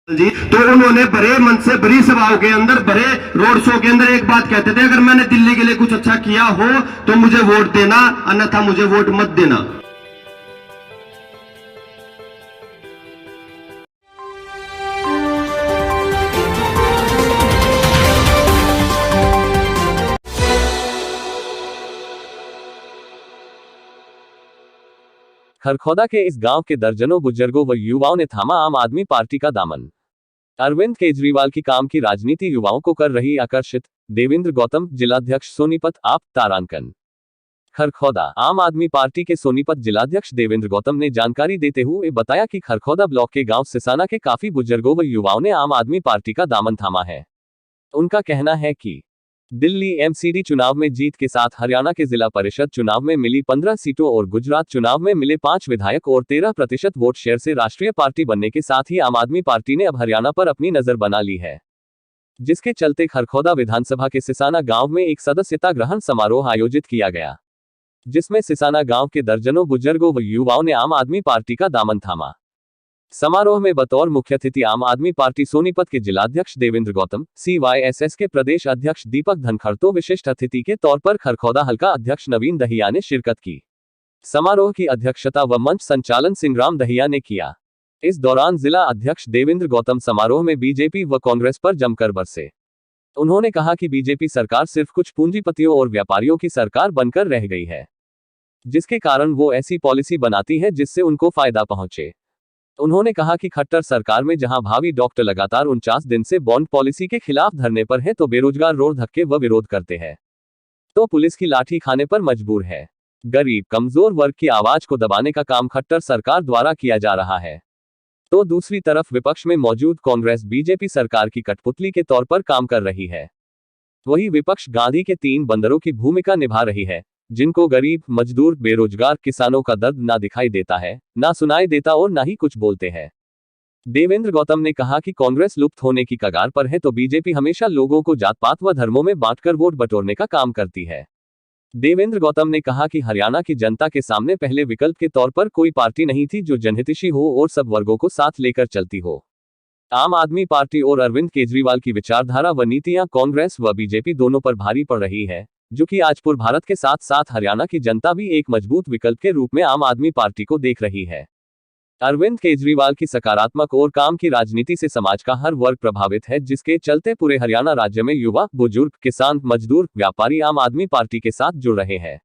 जी, तो उन्होंने भरे मन से भरी सभाओं के अंदर, भरे रोड शो के अंदर एक बात कहते थे, अगर मैंने दिल्ली के लिए कुछ अच्छा किया हो तो मुझे वोट देना, अन्यथा मुझे वोट मत देना। खरखौदा के इस गांव के दर्जनों बुजुर्गों व युवाओं ने थामा आम आदमी पार्टी का दामन। अरविंद केजरीवाल की काम की राजनीति युवाओं को कर रही आकर्षित। देवेंद्र गौतम, जिलाध्यक्ष सोनीपत, आप तारांकन। खरखौदा आम आदमी पार्टी के सोनीपत जिलाध्यक्ष देवेंद्र गौतम ने जानकारी देते हुए बताया कि खरखौदा ब्लॉक के गांव सिसाना के काफी बुजुर्गों व युवाओं ने आम आदमी पार्टी का दामन थामा है। उनका कहना है कि दिल्ली एमसीडी चुनाव में जीत के साथ हरियाणा के जिला परिषद चुनाव में मिली 15 सीटों और गुजरात चुनाव में मिले 5 विधायक और 13% वोट शेयर से राष्ट्रीय पार्टी बनने के साथ ही आम आदमी पार्टी ने अब हरियाणा पर अपनी नजर बना ली है, जिसके चलते खरखौदा विधानसभा के सिसाना गांव में एक सदस्यता ग्रहण समारोह आयोजित किया गया, जिसमें सिसाना गांव के दर्जनों बुजुर्गों व युवाओं ने आम आदमी पार्टी का दामन थामा। समारोह में बतौर मुख्य अतिथि आम आदमी पार्टी सोनीपत के जिलाध्यक्ष देवेंद्र गौतम, CYSS के प्रदेश अध्यक्ष दीपक धनखड़ तो विशिष्ट अतिथि के तौर पर खरखौदा हल्का अध्यक्ष नवीन दहिया ने शिरकत की। समारोह की अध्यक्षता व मंच संचालन सिंहराम दहिया ने किया। इस दौरान जिला अध्यक्ष देवेंद्र गौतम समारोह में बीजेपी व कांग्रेस पर जमकर बरसे। उन्होंने कहा कि बीजेपी सरकार सिर्फ कुछ पूंजीपतियों और व्यापारियों की सरकार बनकर रह गई है, जिसके कारण वो ऐसी पॉलिसी बनाती है जिससे उनको फायदा पहुंचे। उन्होंने कहा कि खट्टर सरकार में जहां भावी डॉक्टर लगातार 49 दिन से बॉन्ड पॉलिसी के खिलाफ धरने पर है, तो बेरोजगार रोड धक्के व विरोध करते हैं, तो पुलिस की लाठी खाने पर मजबूर है। गरीब कमजोर वर्ग की आवाज को दबाने का काम खट्टर सरकार द्वारा किया जा रहा है, तो दूसरी तरफ विपक्ष में मौजूद कांग्रेस बीजेपी सरकार की कठपुतली के तौर पर काम कर रही है। वही विपक्ष गांधी के 3 बंदरों की भूमिका निभा रही है, जिनको गरीब, मजदूर, बेरोजगार, किसानों का दर्द ना दिखाई देता है, ना सुनाई देता और ना ही कुछ बोलते हैं। देवेंद्र गौतम ने कहा कि कांग्रेस लुप्त होने की कगार पर है, तो बीजेपी हमेशा लोगों को जात पात व धर्मों में बांटकर वोट बटोरने का काम करती है। देवेंद्र गौतम ने कहा कि हरियाणा की जनता के सामने पहले विकल्प के तौर पर कोई पार्टी नहीं थी जो जनहितैषी हो और सब वर्गों को साथ लेकर चलती हो। आम आदमी पार्टी और अरविंद केजरीवाल की विचारधारा व नीतियां कांग्रेस व बीजेपी दोनों पर भारी पड़ रही है, जो कि आज पूरे भारत के साथ साथ हरियाणा की जनता भी एक मजबूत विकल्प के रूप में आम आदमी पार्टी को देख रही है। अरविंद केजरीवाल की सकारात्मक और काम की राजनीति से समाज का हर वर्ग प्रभावित है, जिसके चलते पूरे हरियाणा राज्य में युवा, बुजुर्ग, किसान, मजदूर, व्यापारी आम आदमी पार्टी के साथ जुड़ रहे हैं।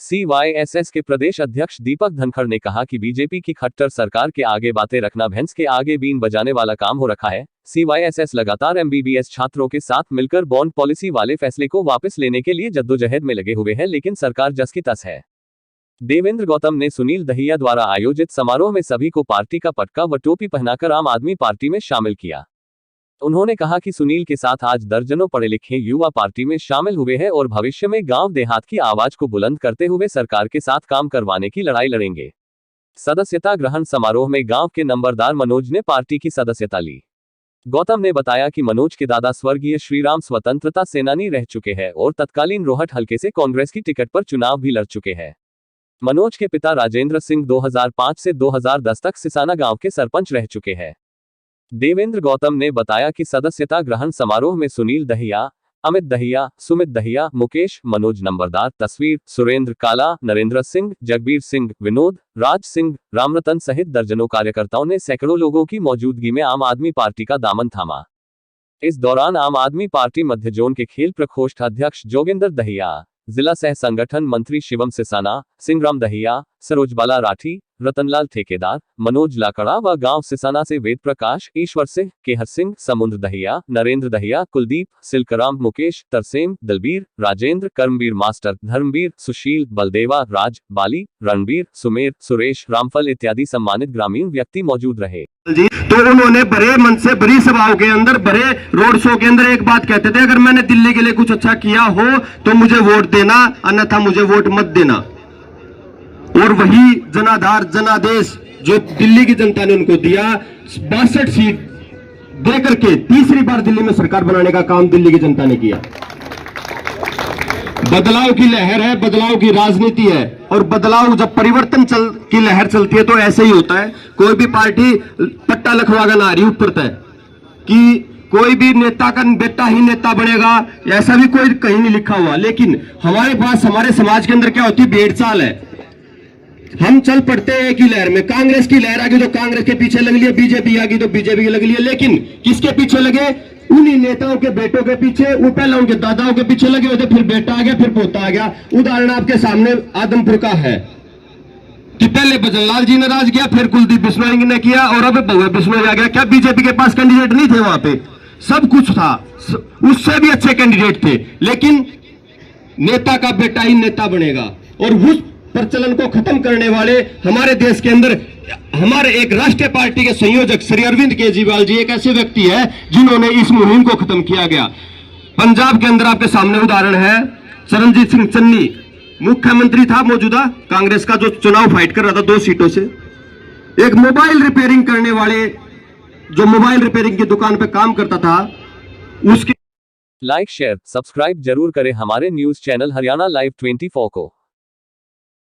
CYSS के प्रदेश अध्यक्ष दीपक धनखड़ ने कहा कि बीजेपी की खट्टर सरकार के आगे बातें रखना भैंस के आगे बीन बजाने वाला काम हो रखा है। CYSS लगातार MBBS छात्रों के साथ मिलकर बॉन्ड पॉलिसी वाले फैसले को वापस लेने के लिए जद्दोजहद में लगे हुए हैं, लेकिन सरकार जस की तस है। देवेंद्र गौतम ने सुनील दहिया द्वारा आयोजित समारोह में सभी को पार्टी का पटका व टोपी पहनाकर आम आदमी पार्टी में शामिल किया। उन्होंने कहा कि सुनील के साथ आज दर्जनों पढ़े लिखे युवा पार्टी में शामिल हुए हैं और भविष्य में गांव देहात की आवाज को बुलंद करते हुए सरकार के साथ काम करवाने की लड़ाई लड़ेंगे। सदस्यता ग्रहण समारोह में गांव के नंबरदार मनोज ने पार्टी की सदस्यता ली। गौतम ने बताया कि मनोज के दादा स्वर्गीय श्रीराम स्वतंत्रता सेनानी रह चुके हैं और तत्कालीन रोहट हलके से कांग्रेस की टिकट पर चुनाव भी लड़ चुके हैं। मनोज के पिता राजेंद्र सिंह 2005 से 2010 तक सिसाना गांव के सरपंच रह चुके हैं। देवेंद्र गौतम ने बताया कि सदस्यता ग्रहण समारोह में सुनील दहिया, अमित दहिया, सुमित दहिया, मुकेश, मनोज नंबरदार, तस्वीर, सुरेंद्र काला, नरेंद्र सिंह, जगबीर सिंह, विनोद, राज सिंह, रामरतन सहित दर्जनों कार्यकर्ताओं ने सैकड़ों लोगों की मौजूदगी में आम आदमी पार्टी का दामन थामा। इस दौरान आम आदमी पार्टी मध्य जोन के खेल प्रकोष्ठ अध्यक्ष जोगिंदर दहिया, जिला सह संगठन मंत्री शिवम सिसाना, सिंहराम दहिया, सरोजबाला राठी, रतनलाल ठेकेदार, मनोज लाकड़ा व गांव सिसाना से वेद प्रकाश, ईश्वर सिंह, केहर सिंह, समुद्र दहिया, नरेंद्र दहिया, कुलदीप, सिल्कराम, मुकेश, तरसेम, दलबीर, राजेंद्र, कर्मवीर मास्टर, धर्मवीर, सुशील, बलदेवा, राज, बाली, रणबीर, सुमेर, सुरेश, रामफल इत्यादि सम्मानित ग्रामीण व्यक्ति मौजूद रहे। जी, तो उन्होंने भरे मन से भरी सभाओं के अंदर, भरे रोड शो के अंदर एक बात कहते थे, अगर मैंने दिल्ली के लिए कुछ अच्छा किया हो तो मुझे वोट देना, अन्यथा मुझे वोट मत देना। और वही जनाधार, जनादेश जो दिल्ली की जनता ने उनको दिया, 62 सीट देकर के तीसरी बार दिल्ली में सरकार बनाने का काम दिल्ली की जनता ने किया। बदलाव की लहर है, बदलाव की राजनीति है। और बदलाव जब परिवर्तन की लहर चलती है तो ऐसे ही होता है। कोई भी पार्टी पट्टा लखवागा ना रही ऊपर तय कि कोई भी नेता का बेटा ही नेता बनेगा, ऐसा भी कोई कहीं नहीं लिखा हुआ। लेकिन हमारे पास, हमारे समाज के अंदर क्या होती है, भेड़ चाल है। हम चल पड़ते हैं एक ही लहर में। कांग्रेस की लहर आ गई तो कांग्रेस के पीछे लग लिया, बीजेपी आ गई तो बीजेपी के लग लिया। लेकिन किसके पीछे लगे? उन्हीं नेताओं के बेटों के पीछे। वो पहले उनके दादाओं के पीछे लगे होते, फिर बेटा आ गया, फिर पोता आ गया। उदाहरण आपके सामने आदमपुर का है कि पहले भजनलाल जी ने राज किया, फिर कुलदीप बिश्नोई ने किया, और अब भगवत बिश्नोई आ गया। क्या बीजेपी के पास कैंडिडेट नहीं थे? वहां पे सब कुछ था, उससे भी अच्छे कैंडिडेट थे। लेकिन नेता का बेटा ही नेता बनेगा। और उस प्रचलन को खत्म करने वाले हमारे देश के अंदर हमारे एक राष्ट्रीय पार्टी के संयोजक श्री अरविंद केजरीवाल जी एक ऐसे व्यक्ति है जिन्होंने इस मुहिम को खत्म किया गया। पंजाब के अंदर आपके सामने उदाहरण है, चरणजीत सिंह चन्नी मुख्यमंत्री था मौजूदा कांग्रेस का, जो चुनाव फाइट कर रहा था 2 सीटों से। एक मोबाइल रिपेयरिंग करने वाले, जो मोबाइल रिपेयरिंग की दुकान पे काम करता था, उसके लाइक शेयर सब्सक्राइब जरूर करें हमारे न्यूज चैनल हरियाणा लाइव 24 को।